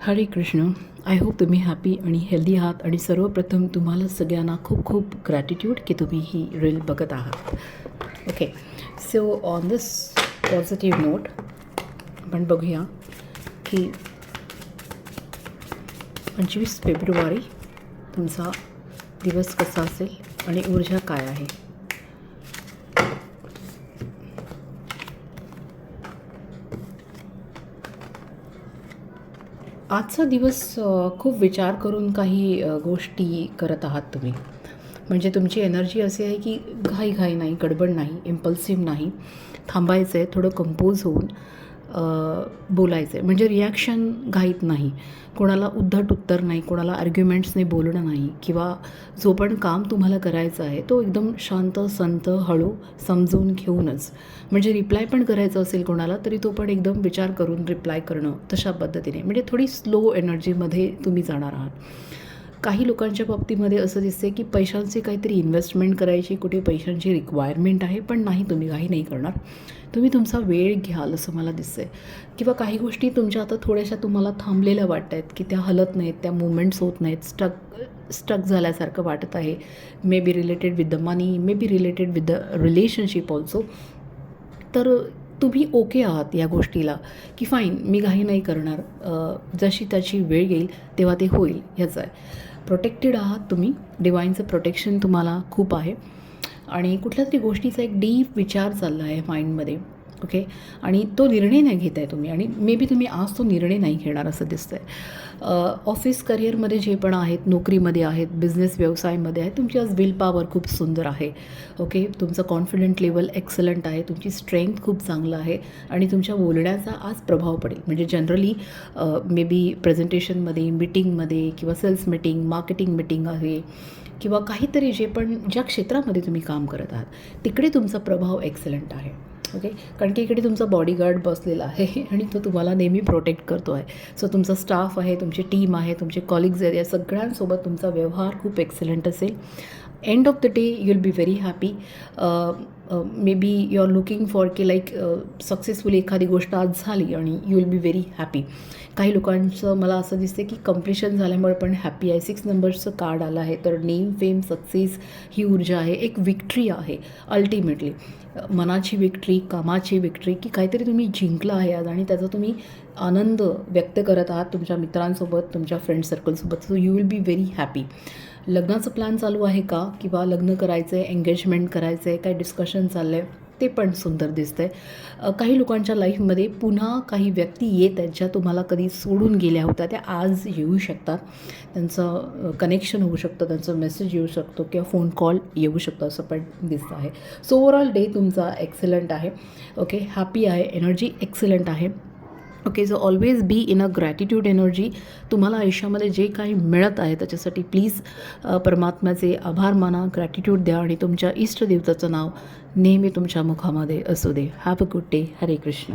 हरे Krishna. I hope तुम्ही happy आणि हेल्दी आहात आणि सर्वप्रथम तुम्हाला सगळ्यांना खूप खूप ग्रॅटिट्यूड की तुम्ही ही रील बघत आहात. Okay, so on this positive note आपण बघूया की 25 फेब्रुवारी तुमचा दिवस कसा असेल आणि ऊर्जा काय आहे. आजचा दिवस खूप विचार करून काही गोष्टी करत आहात तुम्ही. म्हणजे तुमची एनर्जी अशी आहे की घाई नाही, गडबड नाही, इम्पल्सिव्ह नाही, थांबायचं आहे, थोडं कंपोज होऊन बोलायचं आहे. म्हणजे रिॲक्शन घाईत नाही, कोणाला उद्धट उत्तर नाही, कोणाला आर्ग्युमेंट्सने बोलणं नाही, किंवा जो पण काम तुम्हाला करायचं आहे तो एकदम शांत, संत, हळू समजून घेऊनच. म्हणजे रिप्लाय पण करायचं असेल कोणाला तरी तो पण एकदम विचार करून रिप्लाय करणं, तशा पद्धतीने. म्हणजे थोडी स्लो एनर्जीमध्ये तुम्ही जाणार आहात. काही लोकांच्या बाबतीमध्ये असं दिसते की पैशांची काहीतरी इन्व्हेस्टमेंट करायची, कुठे पैशांची रिक्वायरमेंट आहे, पण नाही, तुम्ही काही नाही करणार. तुम्ही तुमचा वेळ घ्याल असं मला दिसतं आहे. किंवा काही गोष्टी तुमच्या आता थोड्याशा तुम्हाला थांबलेल्या वाटत आहेत की त्या हलत नाहीत, त्या मुवमेंट्स होत नाहीत, स्टक झाल्यासारखं वाटत आहे. May be related with the money, may be related with the relationship also. तर तुम्ही ओके आहात या गोष्टीला की फाईन, मी घाई नाही करणार, जशी त्याची वेळ येईल तेव्हा ते होईल, ह्याचं आहे. प्रोटेक्टेड आहात तुम्ही, डिवाईनचं प्रोटेक्शन तुम्हाला खूप आहे. आणि कुठल्या तरी गोष्टीचा एक डीप विचार चालला आहे माइंडमध्ये. ओके, आणि तो निर्णय नाही घेत आहे तुम्ही, आणि मे बी तुम्ही आज तो निर्णय नाही घेणार असं दिसतं आहे. ऑफिस करिअरमध्ये जे पण आहेत, नोकरीमध्ये आहेत, बिझनेस व्यवसायामध्ये आहेत, तुमची आज विल पॉवर खूप सुंदर आहे. ओके, तुमचं कॉन्फिडंट लेवल एक्सलंट आहे, तुमची स्ट्रेंथ खूप चांगलं आहे, आणि तुमच्या बोलण्याचा आज प्रभाव पडेल. म्हणजे जनरली मे बी प्रेझेंटेशनमध्ये, मीटिंगमध्ये, किंवा सेल्स मीटिंग, मार्केटिंग मीटिंग आहे, किंवा काहीतरी जे पण ज्या क्षेत्रामध्ये तुम्ही काम करत आहात तिकडे तुमचा प्रभाव एक्सलंट आहे. ओके, कारण की इकडे तुमचा बॉडीगार्ड बसलेला आहे आणि तो तुम्हाला नेहमी प्रोटेक्ट करतो आहे. सो तुमचा स्टाफ आहे, तुमची टीम आहे, तुमचे कॉलिग्ज आहेत, या सगळ्यांसोबत तुमचा व्यवहार खूप एक्सलंट असेल. End of the day you will be very happy. Maybe you are looking for की लाईक सक्सेसफुली एखादी गोष्ट आज झाली आणि you will be very happy. काही लोकांचं मला असं दिसते की कम्प्लिशन झाल्यामुळे पण हॅपी आहे. 6 नंबर्सचं कार्ड आलं आहे, तर नेम, फेम, सक्सेस ही ऊर्जा आहे, एक विक्ट्री आहे. अल्टिमेटली मनाची विक्ट्री, कामाची विक्ट्री, की काहीतरी तुम्ही जिंकलं आहे आज आणि त्याचा तुम्ही आनंद व्यक्त करत आहात तुमच्या मित्रांसोबत, तुमच्या फ्रेंड सर्कलसोबत. So you will be very happy. लग्नाचं प्लॅन चालू आहे का, किंवा लग्न करायचं आहे, एंगेजमेंट करायचं आहे, काय डिस्कशन चाललं आहे, ते पण सुंदर दिसतं आहे. काही लोकांच्या लाईफमध्ये पुन्हा काही व्यक्ती येत आहेत ज्या तुम्हाला कधी सोडून गेल्या होत्या, त्या आज येऊ शकतात. त्यांचं कनेक्शन होऊ शकतं, त्यांचं मेसेज येऊ शकतो, किंवा फोन कॉल येऊ शकतो, असं पण दिसतं आहे. सो ओव्हरऑल डे तुमचा एक्सलंट आहे. ओके, हॅपी आहे, एनर्जी एक्सलंट आहे. Okay, so always be in a gratitude energy. तुम्हाला आयुष्यामध्ये जे काही मिळत आहे त्याच्यासाठी प्लीज परमात्म्याचे आभार माना, ग्रॅटिट्यूड द्या, आणि तुमच्या इष्टदेवताचं नाव नेहमी तुमच्या मुखामध्ये असू दे. Have a good day. Hare Krishna.